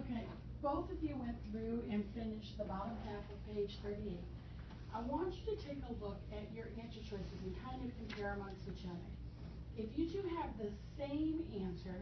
Okay, both of you went through and finished the bottom half of page 38. I want you to take a look at your answer choices and kind of compare amongst each other. If you two have the same answer,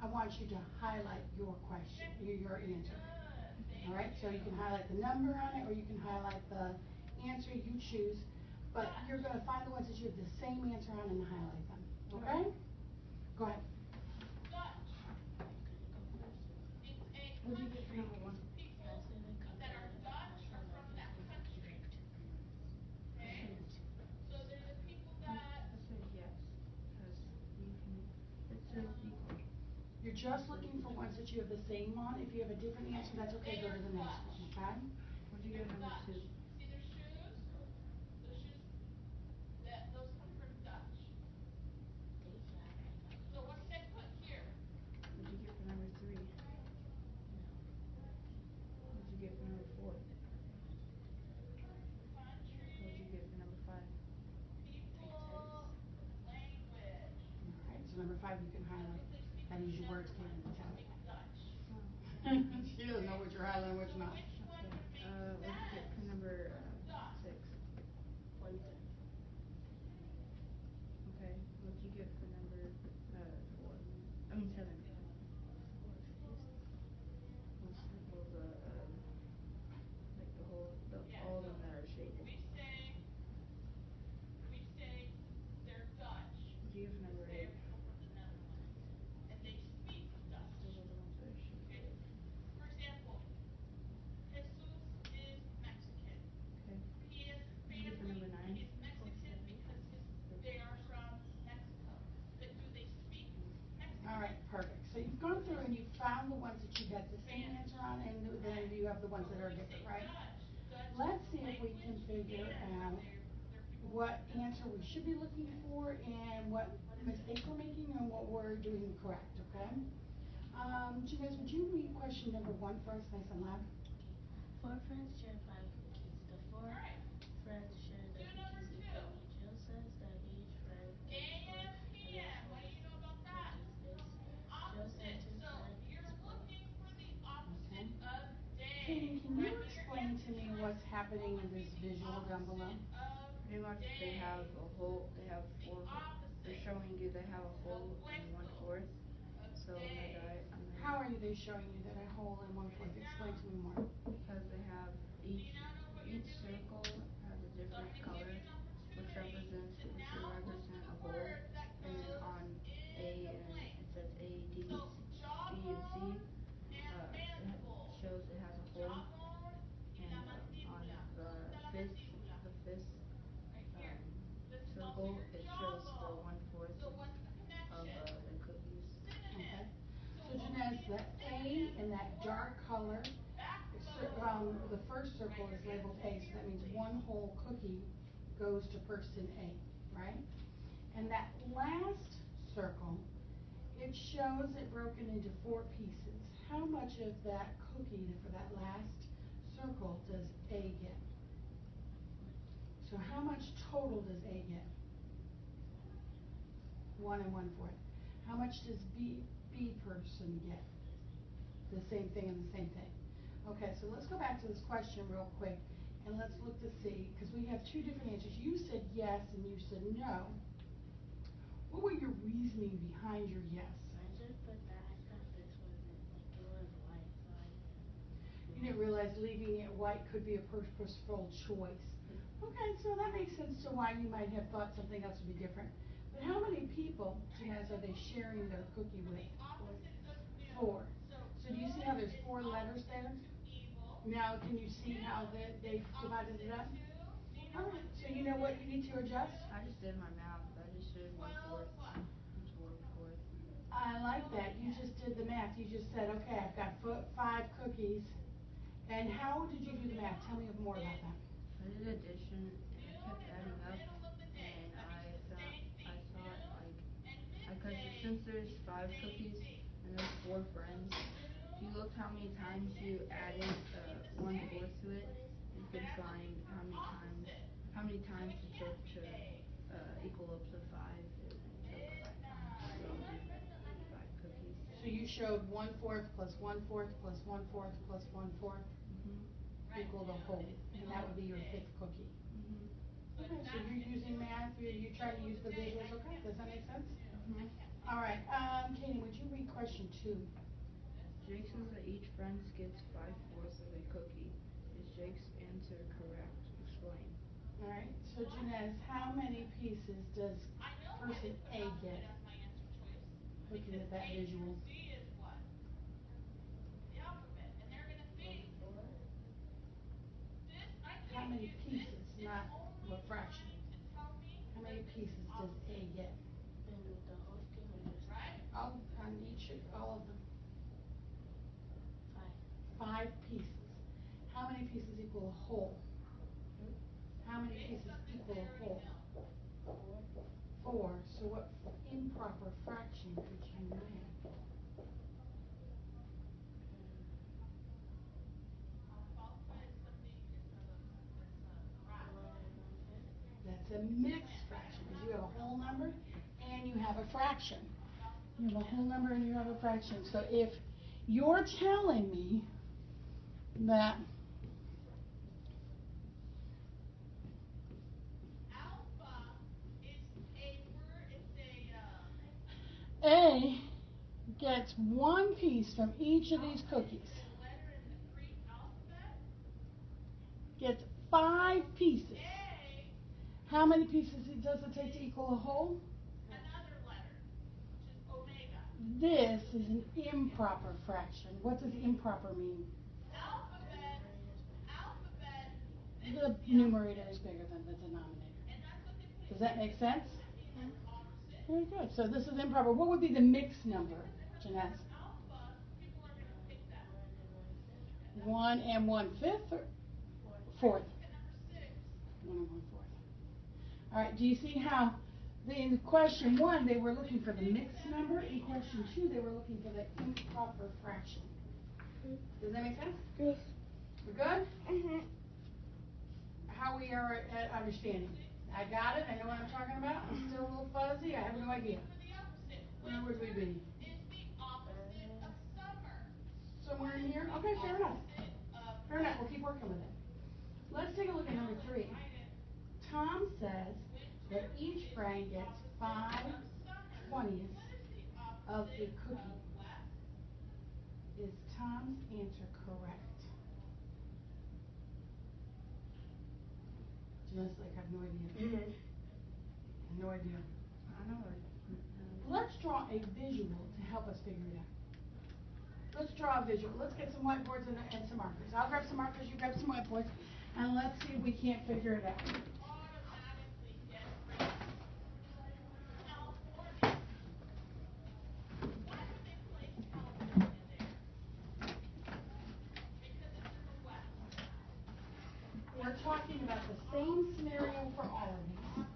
I want you to highlight your question, your answer. All right, so you can highlight the number on it or you can highlight the answer you choose, but you're going to find the ones that you have the same answer on and highlight them. Okay? Go ahead. What do you get for number one? That are Dutch or from that country. Okay? So they're the people that. It says yes, because you can. It says equal. You're just looking for ones that you have the same on. If you have a different answer, that's okay. Go to the next one. Okay? What do you get number two? See their shoes? Those shoes. Those come from Dutch. So what did I put here? What do you get for number three? What did you get for number four? Country. What did you get for number five? People. Language. All right, so number 5 you can highlight. That is your words came in the tell. Dutch. She doesn't know what you're highlighting, what you're not. Okay. What did you get for number 6? 110. Okay. What did you get for number 4? I mean 7. We'll circle the like the whole all of them that are shaded. We say they're Dutch. What do you get for number 8? And they speak Dutch. Those are the ones that are shaded. For example, Jesus is Mexican. Okay. His What do you get for number 9? family is Mexican because they are from Mexico. But do they speak Mexican? All right, perfect. So you've gone through and you've found the ones that you had the same answer on, and then you have the ones that are different, right? Let's see if we can figure out what answer we should be looking for and what mistakes we're making and what we're doing correct, okay? Janice, would you read question number 1 for us, nice and loud? 4 friends share 5 cookies. The 4 friends share the cookies equally. Jill says that each friend pays for AM, PM. What do you know about that? Opposite. So you're looking for the opposite of day. Katie, can you explain to me what's happening in this visual down below? Pretty much they have a whole, they have 4, they're showing you they have a whole and 1/4. So on the diet, how are they showing you that a whole and 1/4? Explain to me more. Because they have each circle has a different color, which represents a whole, and then on A and it says A, D, B, and C. It shows it has a hole, and on the fifth circle, it shows the 1/4 of the cookies. Okay. So Janez, the A in that dark color, the first circle is labeled A, so that means 1 whole cookie goes to person A, right? And that last circle, it shows it broken into 4 pieces. How much of that cookie for that last circle does A get? So how much total does A get? 1 and 1/4. How much does B person get? The same thing and the same thing. Okay, so let's go back to this question real quick and let's look to see, because we have 2 different answers. You said yes and you said no. What were your reasoning behind your yes? I just put that. I thought this wasn't, like, it was white, so I didn't. You didn't realize leaving it white could be a purposeful choice. Okay, so that makes sense to why you might have thought something else would be different. But how many people, Janez, are they sharing their cookie with? 4. So do you see how there's 4 letters there? Now can you see how they've divided it up? Alright, so you know what you need to adjust? I just did my math, but I just did 1/4. It's 1/4. I like that. You just did the math. You just said, okay, I've got 5 cookies. And how did you do the math? Tell me more about that. I did addition and I kept adding up, and I thought because since there's 5 cookies and there's 4 friends, if you looked how many times you added 1/4 to it, you could find how many times it took to equal up to 5, and it took 5 times, so 5 cookies. So you showed 1/4 plus 1/4 plus 1/4 plus 1/4 equal the whole, and that would be your fifth cookie. Okay, so you're using math, you're trying to use the visuals, okay, does that make sense? All right, Katie, would you read question 2? Jake says that each friend gets 5/4 of a cookie. Is Jake's answer correct? Explain. All right, so Janez, how many pieces does person A get? Looking at that visual. How many pieces, not what fraction? How many pieces does A get? And with the whole thing or just All, on each, all of them. 5? 5 pieces. How many pieces equal a whole? How many pieces equal a whole? 4. So what improper fraction could you make? That's a mixed fraction, because you have a whole number and you have a fraction. You have a whole number and you have a fraction. So if you're telling me that A gets 1 piece from each of these cookies, gets 5 pieces. How many pieces does it take to equal a whole? This is an improper fraction. What does improper mean? The numerator is bigger than the denominator. Does that make sense? Very good. So this is improper. What would be the mixed number, Janez? 1 and 1/5 or 4th? 1 and 1/4. All right. Do you see how in question 1 they were looking for the mixed number? In question 2 they were looking for the improper fraction. Does that make sense? Yes. We're good? How we are at understanding? I got it. I know what I'm talking about. I'm still a little fuzzy. I have no idea. Where would we be? Somewhere in here? Okay, fair enough. Fair enough. We'll keep working with it. Let's take a look at number 3. Tom says that each friend gets 5/20 of a cookie. Is Tom's answer correct? Just like I have no idea. No idea. I know it. Let's draw a visual to help us figure it out. Let's draw a visual. Let's get some whiteboards and some markers. I'll grab some markers, you grab some whiteboards, and let's see if we can't figure it out. We're talking about the same scenario for all of these.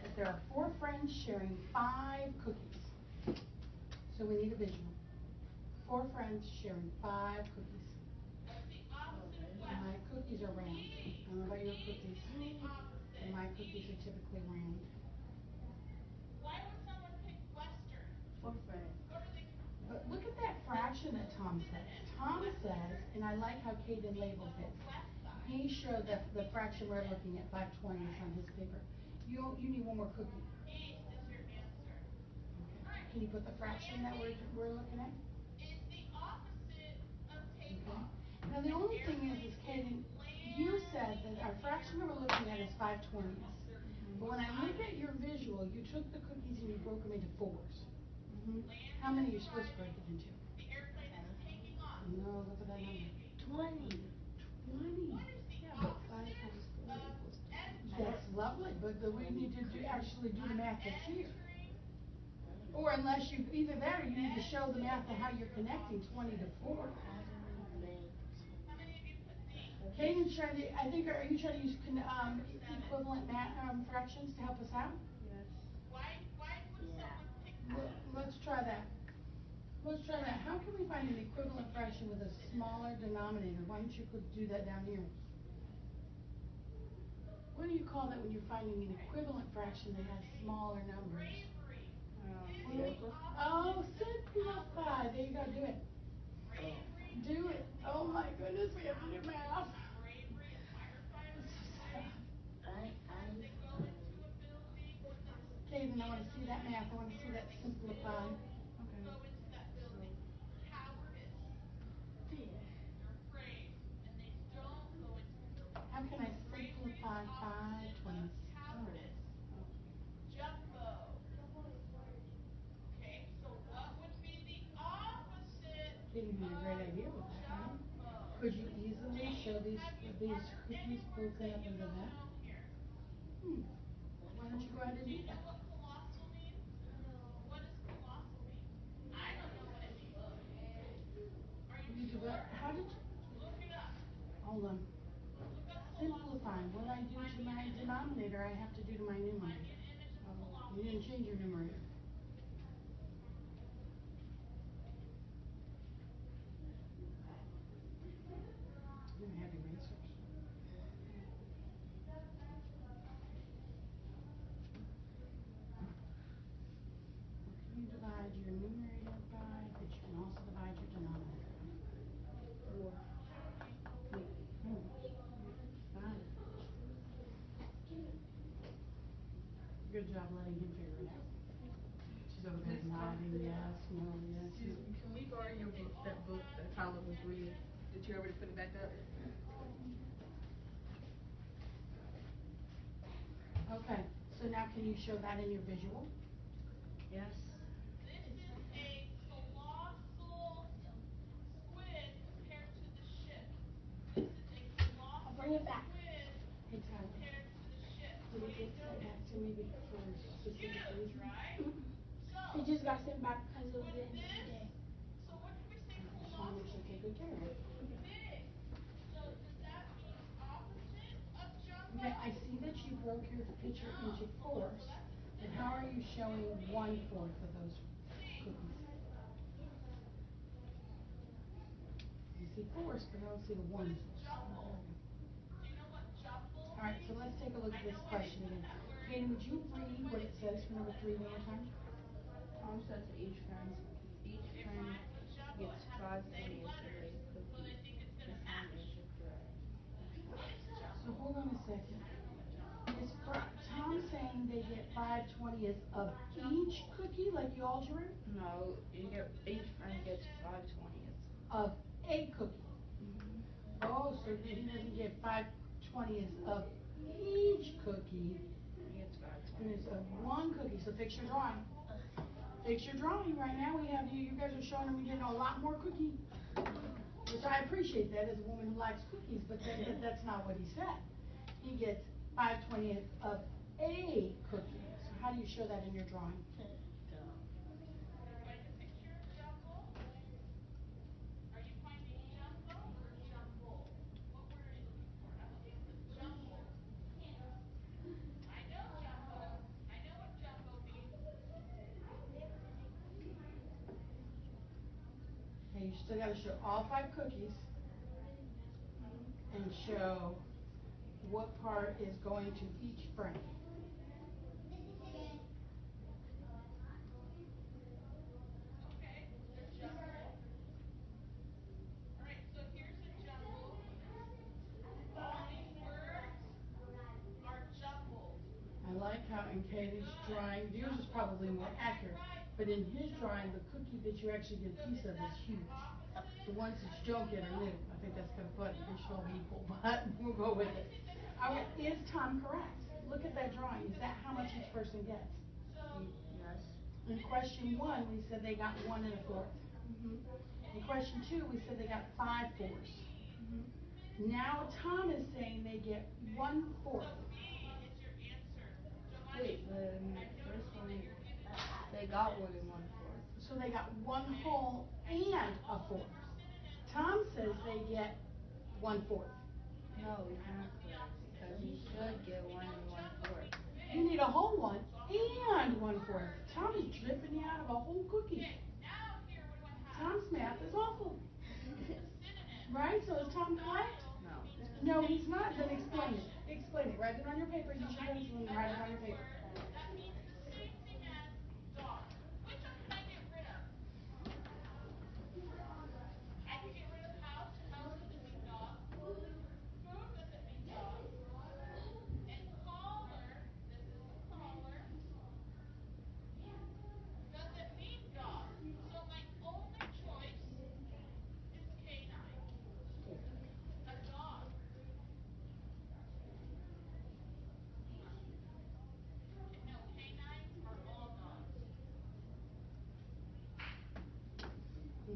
That there are 4 friends sharing 5 cookies. So we need a visual. 4 friends sharing 5 cookies. And my cookies are round. I don't know about your cookies. And my cookies are typically round. 4 friends. But look at that fraction that Tom says. Tom says, and I like how Caden labeled his. He showed the fraction we're looking at, 5/20 on his paper. You need one more cookie. Okay. Can you put the fraction that we're looking at? Okay. Now the only thing is Caden, you said that our fraction that we're looking at is 5/20. But when I look at your visual, you took the cookies and you broke them into 4s. How many are you supposed to break it into? No, look at that number. 20. 20. Yeah, but 5 times 4 equals 20. That's lovely, but we need to actually do the math that's here. Or unless you, either that or you need to show the math of how you're connecting 20 to 4. Caden's trying to, I think, are you trying to use equivalent fractions to help us out? Yes. Let's try that. Let's try that. How can we find an equivalent fraction with a smaller denominator? Why don't you do that down here? What do you call that when you're finding an equivalent fraction that has smaller numbers? Oh, simplify. There you go. Do it. Do it. Oh my goodness, we have to do math. Kaden, I want to see that math. I want to see that simplify. Okay. How can I simplify 5/20? Oh. Kaden had a great idea with that, right? Could you easily show these cookies broken up into that? Why don't you go ahead and do that? You do what? How did you? Hold on. Simplifying. What I do to my denominator, I have to do to my numerator. You didn't change your numerator. You have erasers. What can you divide your numerator by that you can also divide your denominator by? 4. Fine. Good job letting him figure it out. She's over there nodding, yes, no, yes. Excuse me, can we borrow your book, that book that Tyler was reading? Did you already put it back up? Okay, so now can you show that in your visual? Yes. I'll bring it back. Hey, Tyler. Did it get sent back to me for specific reasons? It just got sent back because it was the end of the day. I just want to make sure I take good care of it. Okay, I see that you broke your picture into fourths, but how are you showing 1/4 of those cookies? You see fourths, but I don't see the ones. All right, so let's take a look at this question again. Kaden, would you read what it says for number 3 one more time? Tom says each friend gets 5/20 of a cookie. Define is the correct. So hold on a second. Is Tom saying they get 5/20 of each cookie like you all drew? No, each friend gets 5/20. Of a cookie. Oh, so he doesn't get 5/20 of each cookie. He gets 5/20. It's of one cookie. So fix your drawing. Fix your drawing. Right now we have you guys are showing me getting a lot more cookie. Which I appreciate that as a woman who likes cookies, but that's not what he said. He gets 5/20 of a cookie. So how do you show that in your drawing? Okay, you still got to show all 5 cookies and show what part is going to each friend. I like how in Katie's drawing, yours is probably more accurate, but in his drawing, the cookie that you actually get a piece of is huge. The ones that you don't get are new. I think that's kind of funny. They should all be equal, but we'll go with it. Is Tom correct? Look at that drawing. Is that how much each person gets? Yes. In question 1, we said they got 1 1/4. In question 2, we said they got 5/4. Now Tom is saying they get 1/4. Wait, the first one, they got more than 1/4. So they got 1 whole and a 4th. Tom says they get 1/4. No, he's not correct because he should get 1 1/4. You need a whole one and 1/4. Tom is dripping you out of a whole cookie. Tom's math is awful. Right? So is Tom correct? No. No, he's not. Then explain it. Explain it. Write it on your paper. Use your pencil and write it on your paper.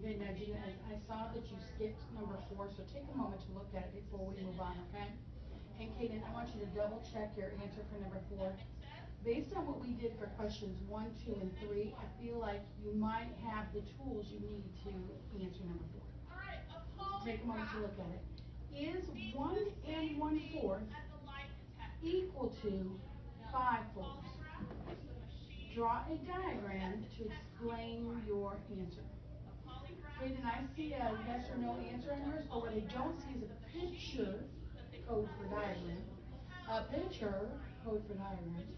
Okay, now Gina, I saw that you skipped number 4, so take a moment to look at it before we move on, okay? And Kaden, I want you to double check your answer for number 4. Based on what we did for questions 1, 2, and 3, I feel like you might have the tools you need to answer number 4. Take a moment to look at it. Is 1 and 1/4 equal to 5/4? Draw a diagram to explain your answer. Kaden, I see a yes or no answer on yours, but what I don't see is a picture code for diagram. A picture code for diagram.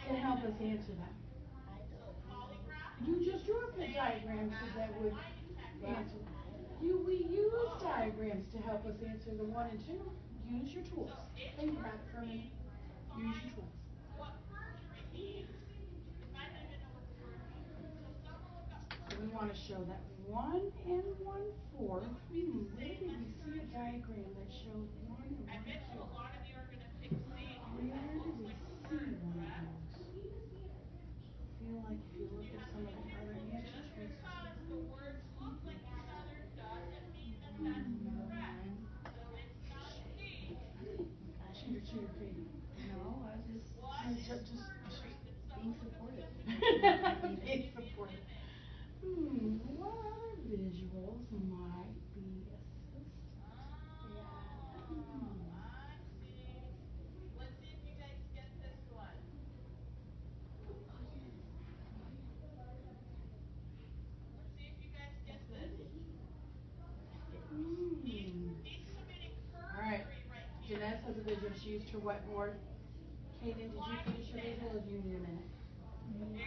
To help us answer that. You just drew a diagram so that would answer. We use diagrams to help us answer the 1 and 2. Use your tools. Think about it for a minute. Use your tools. So we want to show that 1 and 1/4. Where did we see a diagram that showed 1 and 1/4? Where did we see one of those? I feel like if you look at some of the other answer choices. Number 9. Cheater, Katie. No, I was just being supportive. Being supportive. What other visuals might be assistant? All right. Jeanette has a visual. She used her whiteboard. Kaden, did you finish your visual or do you need a minute? Looking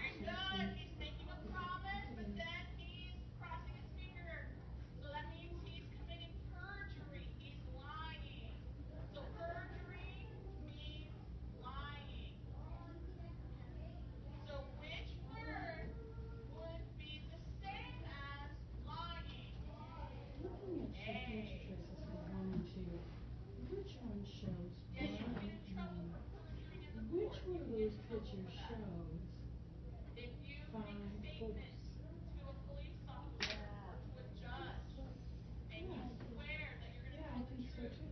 at your answer choices for 1 and 2, which one shows lying? Which one of those pictures shows 5/4? Yeah, I think so too.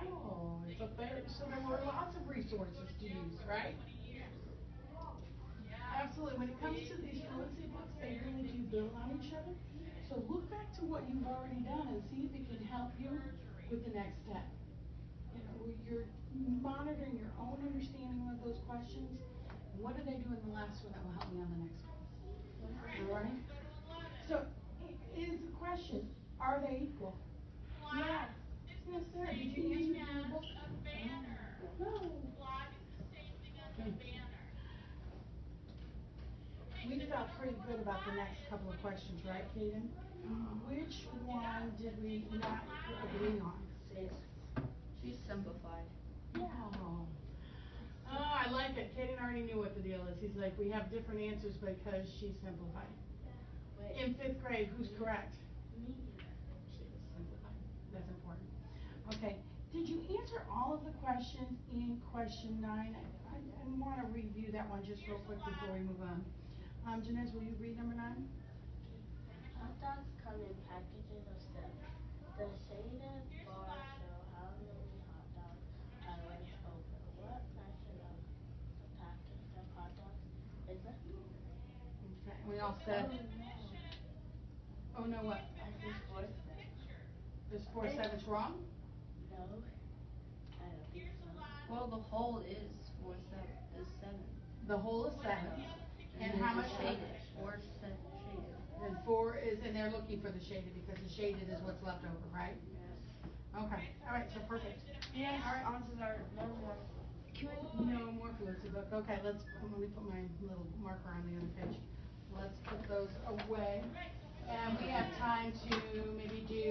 Oh, it's up there. So there were lots of resources to use, right? Absolutely. When it comes to these fluency books, they really do build on each other. So look back to what you've already done and see if it can help you with the next step. You know, you're monitoring your own understanding of those questions. What do they do in the last one that will help me on the next one? All right. So is the question, are they equal? Yeah. Yes, sir. Did you answer the rule book? No. We felt pretty good about the next couple of questions, right, Kaden? Which one did we not agree on? She's simplified. Oh. Oh, I like it. Kaden already knew what the deal is. He's like, we have different answers because she's simplified. In 5th grade, who's correct? Me. She is simplified. That's important. Okay. Did you answer all of the questions in question 9? I want to review that one just real quick before we move on. Janez, will you read number 9? Hot dogs come in packages of 7. The shaded bars show how many hot dogs are left over. What fraction of the package of hot dogs is left over? Okay. We all said. Oh no, what? I think 4/7. Is 4/7 wrong? No, I don't think so. Well, the whole is 7. The whole is 7. And how much shaded? 4 shaded. And 4 is, and they're looking for the shaded because the shaded is what's left over, right? Yes. Okay. All right. So perfect. Yes. All right. Answers are no more. No more fluency book. Okay. Let me put my little marker on the other page. Let's put those away. And we have time to maybe do